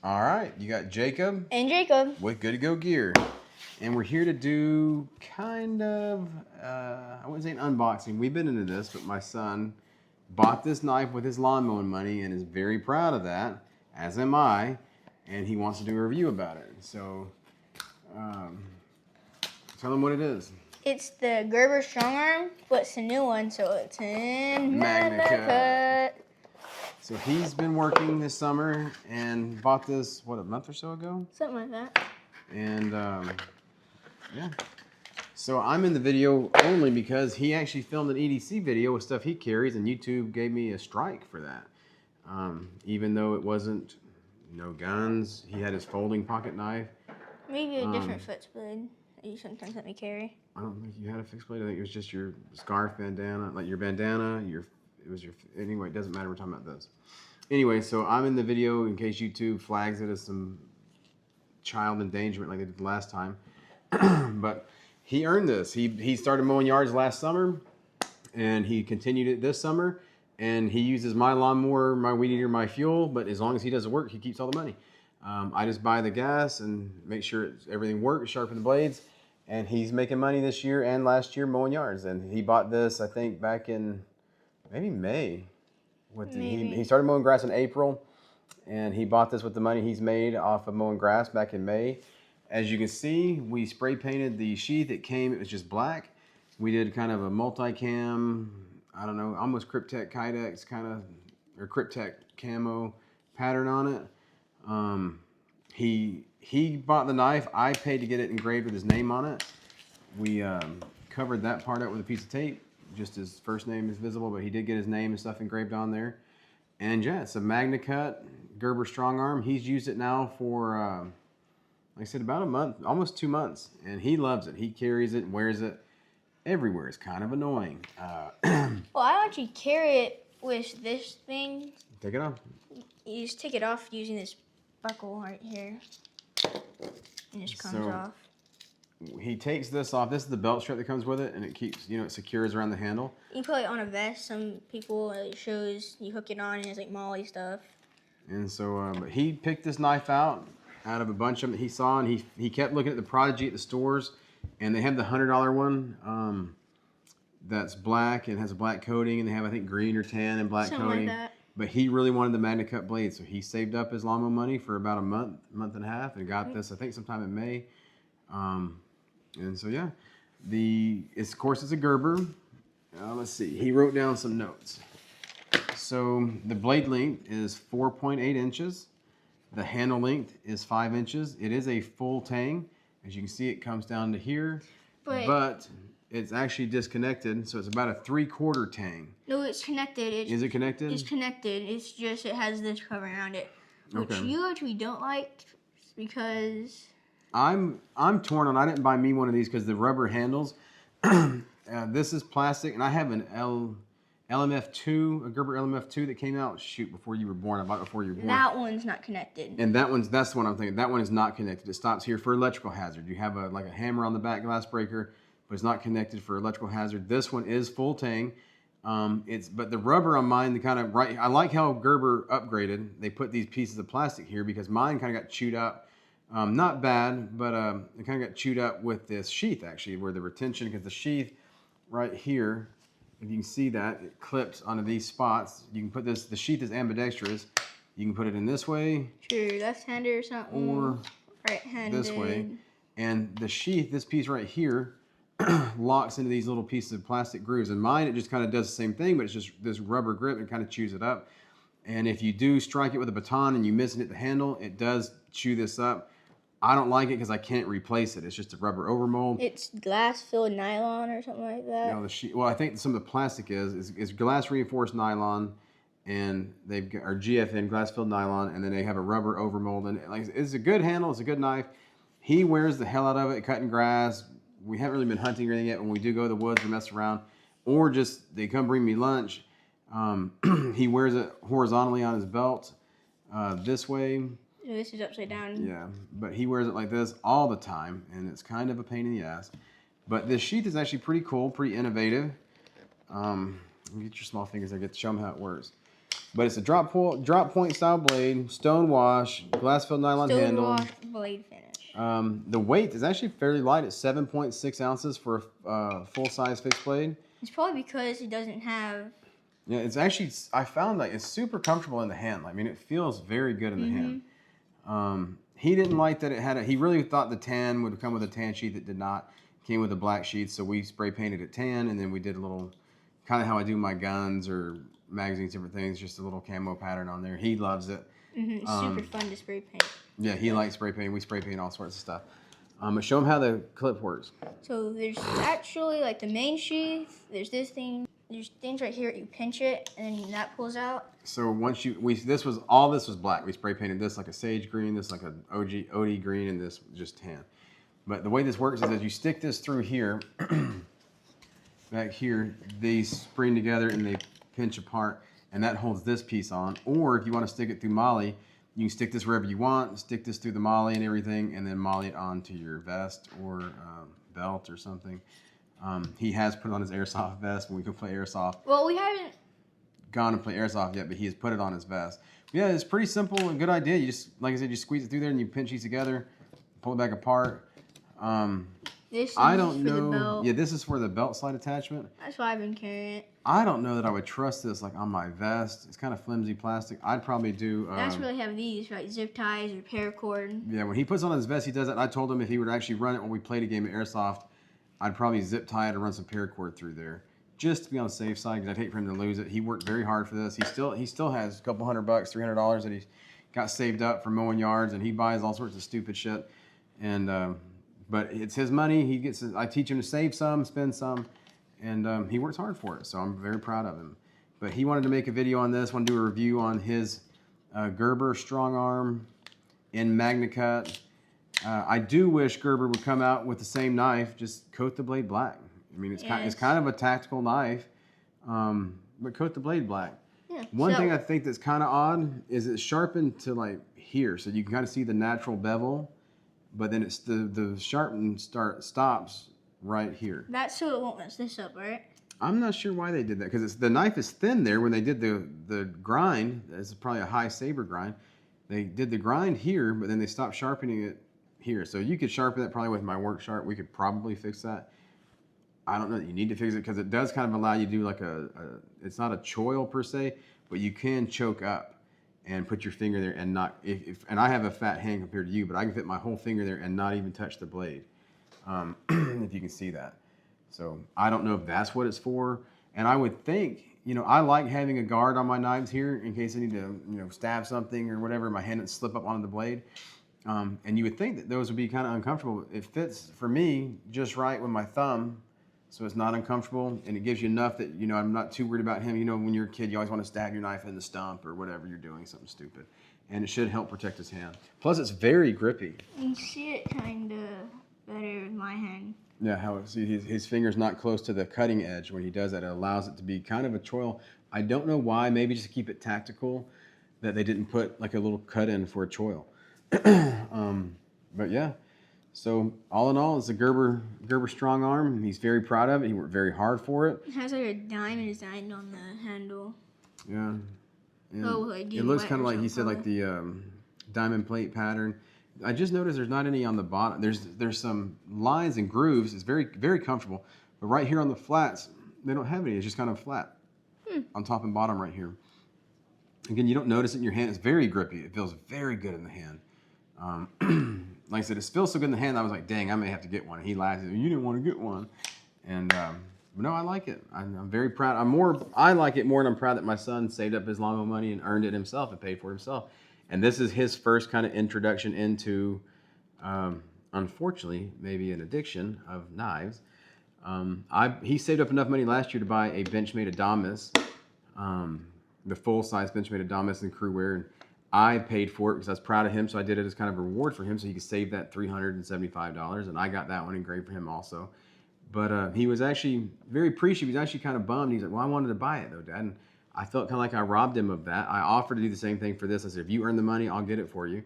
All right, you got Jacob and Jacob with Good to Go Gear. And we're here to do kind of, I wouldn't say an unboxing. We've been into this, but my son bought this knife with his lawn mowing money and is very proud of that, as am I, and he wants to do a review about it. So, tell him what it is. It's the Gerber StrongArm, but it's a new one, so it's in Magnacut. So he's been working this summer and bought this, what, a month or so ago? Something like that. And yeah. So I'm in the video only because he actually filmed an EDC video with stuff he carries, and YouTube gave me a strike for that. Even though it wasn't no guns, he had his folding pocket knife. Maybe a different fixed blade that you sometimes let me carry. I don't think you had a fixed blade. I think it was just your scarf bandana, like your bandana. Anyway, it doesn't matter. We're talking about this. Anyway, so I'm in the video in case YouTube flags it as some child endangerment like they did the last time. But he earned this. He started mowing yards last summer, and he continued it this summer. And he uses my lawnmower, my weed eater, my fuel. But as long as he does the work, he keeps all the money. I just buy the gas and make sure everything works, sharpen the blades. And he's making money this year and last year mowing yards. And he bought this, I think, back in maybe May. He started mowing grass in April, and he bought this with the money he's made off of mowing grass back in May. As you can see, we spray painted the sheath. It was just black. We did kind of a multicam, I don't know, almost Cryptek Kydex kind of, or Cryptek camo pattern on it. He bought the knife. I paid to get it engraved with his name on it. We covered that part up with a piece of tape. Just his first name is visible, but he did get his name and stuff engraved on there. And yeah, it's a Magnacut Gerber StrongArm. He's used it now for, like I said, about a month, almost 2 months. And he loves it. He carries it and wears it everywhere. It's kind of annoying. Well, I actually carry it with this thing. Take it off. You just take it off using this buckle right here. And it just comes off. He takes this off. This is the belt strap that comes with it, and it keeps, it secures around the handle. You put it on a vest. Some people, it shows you hook it on and it's like molly stuff. And so, but he picked this knife out of a bunch of them that he saw, and he kept looking at the Prodigy at the stores, and they have the $100 one that's black and has a black coating, and they have, I think, green or tan and black Something coating. Like that. But he really wanted the Magnacut blade, so he saved up his lawnmower money for about a month and a half, and got this, I think, sometime in May. And so yeah, of course it's a Gerber. Let's see, he wrote down some notes. So the blade length is 4.8 inches. The handle length is 5 inches. It is a full tang. As you can see, it comes down to here, but it's actually disconnected, so it's about a 3/4 tang. No, it's connected. Is it connected? It's connected. It's just, it has this cover around it, which you actually don't like because... I'm torn on. I didn't buy me one of these because the rubber handles. This is plastic, and I have an LMF2, a Gerber LMF2 that came out before you were born. I bought it before you were born. That one's not connected. And that's the one I'm thinking. That one is not connected. It stops here for electrical hazard. You have like a hammer on the back glass breaker, but it's not connected for electrical hazard. This one is full tang. But the rubber on mine, I like how Gerber upgraded. They put these pieces of plastic here because mine kind of got chewed up. Not bad, but it kind of got chewed up with this sheath, actually, where the retention, because the sheath right here, if you can see that, it clips onto these spots. You can put this, the sheath is ambidextrous. You can put it in this way. Sure, left-handed or something. Or right-handed. This way. And the sheath, this piece right here, locks into these little pieces of plastic grooves. And mine, it just kind of does the same thing, but it's just this rubber grip and kind of chews it up. And if you do strike it with a baton and you miss it at the handle, it does chew this up. I don't like it because I can't replace it. It's just a rubber overmold. It's glass-filled nylon or something like that. Well, I think some of the plastic is glass-reinforced nylon, and they've got GFN, glass-filled nylon, and then they have a rubber overmold. And it's a good handle. It's a good knife. He wears the hell out of it cutting grass. We haven't really been hunting or anything yet. When we do go to the woods or mess around, or just they come bring me lunch, he wears it horizontally on his belt this way. This is upside down. Yeah, but he wears it like this all the time, and it's kind of a pain in the ass. But this sheath is actually pretty cool, pretty innovative. Get your small fingers. I get to show them how it works. But it's a drop point style blade, stone wash, glass filled nylon handle. Wash blade finish. The weight is actually fairly light at 7.6 ounces for a full size fixed blade. It's probably because it doesn't have. Yeah, it's actually, I found like it's super comfortable in the hand. I mean, it feels very good in the hand. He didn't like that it had he really thought the tan would come with a tan sheath. It did not. It came with a black sheath, so we spray painted it tan, and then we did a little, kind of how I do my guns or magazines, different things, just a little camo pattern on there. He loves it. It's super fun to spray paint. Yeah, he likes spray painting. We spray paint all sorts of stuff. But show him how the clip works. So there's actually like the main sheath. There's this thing. There's things right here. You pinch it, and then that pulls out. So once this was black. We spray painted this like a sage green, this like an OD green, and this just tan. But the way this works is that you stick this through here, back here. They spring together and they pinch apart, and that holds this piece on. Or if you want to stick it through Molly, you can stick this wherever you want. Stick this through the Molly and everything, and then Molly it onto your vest or belt or something. He has put on his airsoft vest when we go play airsoft. Well, we haven't gone to play airsoft yet, but he has put it on his vest. Yeah, it's pretty simple and good idea. You just, like I said, you squeeze it through there and you pinch these together, pull it back apart. This is I don't for the know. belt. Yeah, this is for the belt slide attachment. That's why I've been carrying it. I don't know that I would trust this like on my vest. It's kind of flimsy plastic. I'd probably do. That's where they have these, right? Zip ties or paracord. Yeah, when he puts on his vest, he does that. I told him if he would actually run it when we played a game of airsoft, I'd probably zip tie it or run some paracord through there, just to be on the safe side, because I'd hate for him to lose it. He worked very hard for this. He still has a couple $100, $300 that he got saved up for mowing yards, and he buys all sorts of stupid shit. And but it's his money. I teach him to save some, spend some, and he works hard for it. So I'm very proud of him. But he wanted to make a video on this. Want to do a review on his Gerber StrongArm in Magnacut. I do wish Gerber would come out with the same knife, just coat the blade black. I mean, it's kind of a tactical knife, but coat the blade black. Yeah, One thing I think that's kind of odd is it's sharpened to like here, so you can kind of see the natural bevel, but then it's the sharpen stops right here. That's so it won't mess this up, right? I'm not sure why they did that, because the knife is thin there when they did the grind. It's probably a high saber grind. They did the grind here, but then they stopped sharpening it here. So you could sharpen it probably with my work sharp. We could probably fix that. I don't know that you need to fix it, because it does kind of allow you to do like it's not a choil per se, but you can choke up and put your finger there and not, and I have a fat hand compared to you, but I can fit my whole finger there and not even touch the blade, if you can see that. So I don't know if that's what it's for. And I would think, I like having a guard on my knives here in case I need to, stab something or whatever, my hand and slip up onto the blade. And you would think that those would be kind of uncomfortable. It fits for me just right with my thumb, so it's not uncomfortable, and it gives you enough that, I'm not too worried about him. When you're a kid, you always want to stab your knife in the stump or whatever you're doing, something stupid. And it should help protect his hand. Plus, it's very grippy. You can see it kind of better with my hand. Yeah, his finger's not close to the cutting edge when he does that. It allows it to be kind of a choil. I don't know why, maybe just to keep it tactical, that they didn't put like a little cut in for a choil. But yeah, so all in all, it's a Gerber StrongArm. He's very proud of it. He worked very hard for it. It has like a diamond design on the handle. Yeah. Oh, like it looks kind of like he said, like the diamond plate pattern. I just noticed there's not any on the bottom. There's some lines and grooves. It's very, very comfortable. But right here on the flats, they don't have any. It's just kind of flat on top and bottom right here. Again, you don't notice it in your hand. It's very grippy. It feels very good in the hand. Like I said, it feels so good in the hand. I was like, dang, I may have to get one. And he laughed. He said, you didn't want to get one. And no, I like it. I'm very proud. I like it more, and I'm proud that my son saved up his lawnmower money and earned it himself and paid for it himself. And this is his first kind of introduction into, unfortunately, maybe an addiction of knives. He saved up enough money last year to buy a Benchmade Adamas, the full-size Benchmade Adamas and crew wear. And I paid for it because I was proud of him, so I did it as kind of a reward for him so he could save that $375, and I got that one engraved for him also. But he was actually very appreciative. He was actually kind of bummed. He's like, well, I wanted to buy it, though, Dad. And I felt kind of like I robbed him of that. I offered to do the same thing for this. I said, if you earn the money, I'll get it for you.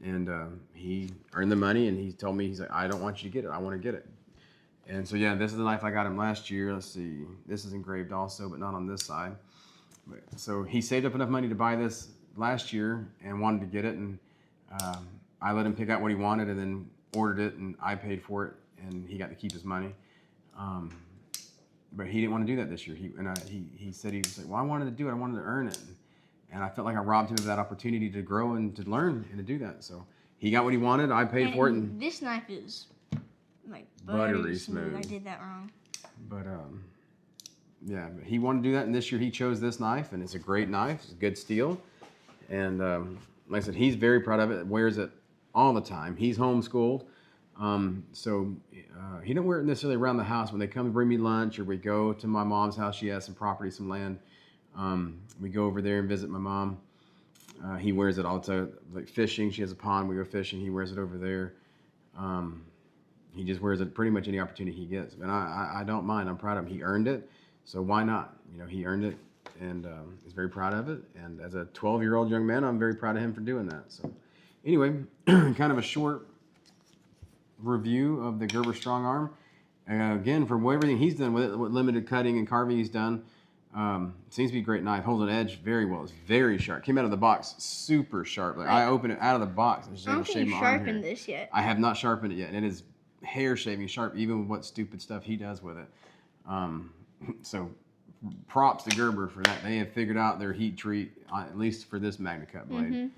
And he earned the money, and he told me, he's like, I don't want you to get it. I want to get it. And so, yeah, this is the knife I got him last year. Let's see. This is engraved also, but not on this side. So he saved up enough money to buy this last year and wanted to get it, and I let him pick out what he wanted and then ordered it, and I paid for it, and he got to keep his money. But he didn't want to do that this year. He said he was like, well, I wanted to do it. I wanted to earn it. And I felt like I robbed him of that opportunity to grow and to learn and to do that. So he got what he wanted. I paid for it. And this knife is like buttery smooth. I did that wrong. But yeah, but he wanted to do that, and this year he chose this knife, and it's a great knife. It's good steel, and like I said, he's very proud of it. Wears it all the time. He's homeschooled, so he don't wear it necessarily around the house. When they come and bring me lunch, or we go to my mom's house, she has some property, some land. We go over there and visit my mom. He wears it all the time, like fishing. She has a pond. We go fishing. He wears it over there. He just wears it pretty much any opportunity he gets, and I don't mind. I'm proud of him. He earned it. So why not? You know, he earned it, and he's very proud of it. And as a 12-year-old young man, I'm very proud of him for doing that. So anyway, kind of a short review of the Gerber StrongArm. Again, from everything he's done with it, what limited cutting and carving he's done, seems to be a great knife. Holds an edge very well. It's very sharp. Came out of the box super sharp. Like I opened it out of the box. And I don't think you sharpened this yet. I have not sharpened it yet, and it is hair shaving sharp, even with what stupid stuff he does with it. So props to Gerber for that. They have figured out their heat treat, at least for this Magnacut blade.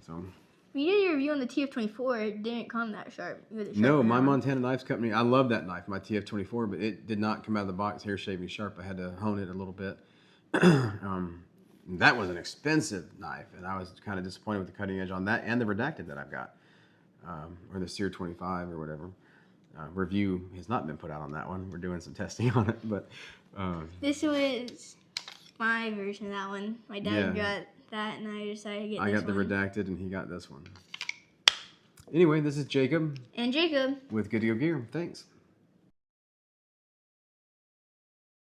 So when you did your review on the TF24, it didn't come that sharp. No, my Montana Knives Company, I love that knife, my TF24, but it did not come out of the box hair shaving sharp. I had to hone it a little bit. That was an expensive knife, and I was kind of disappointed with the cutting edge on that and the redacted that I've got, or the Sear 25 or whatever. Review has not been put out on that one. We're doing some testing on it, but this was my version of that one. My dad got that, and I decided to get this one. I got the redacted, and he got this one. Anyway, this is Jacob. And Jacob. With Good to Go Gear. Thanks.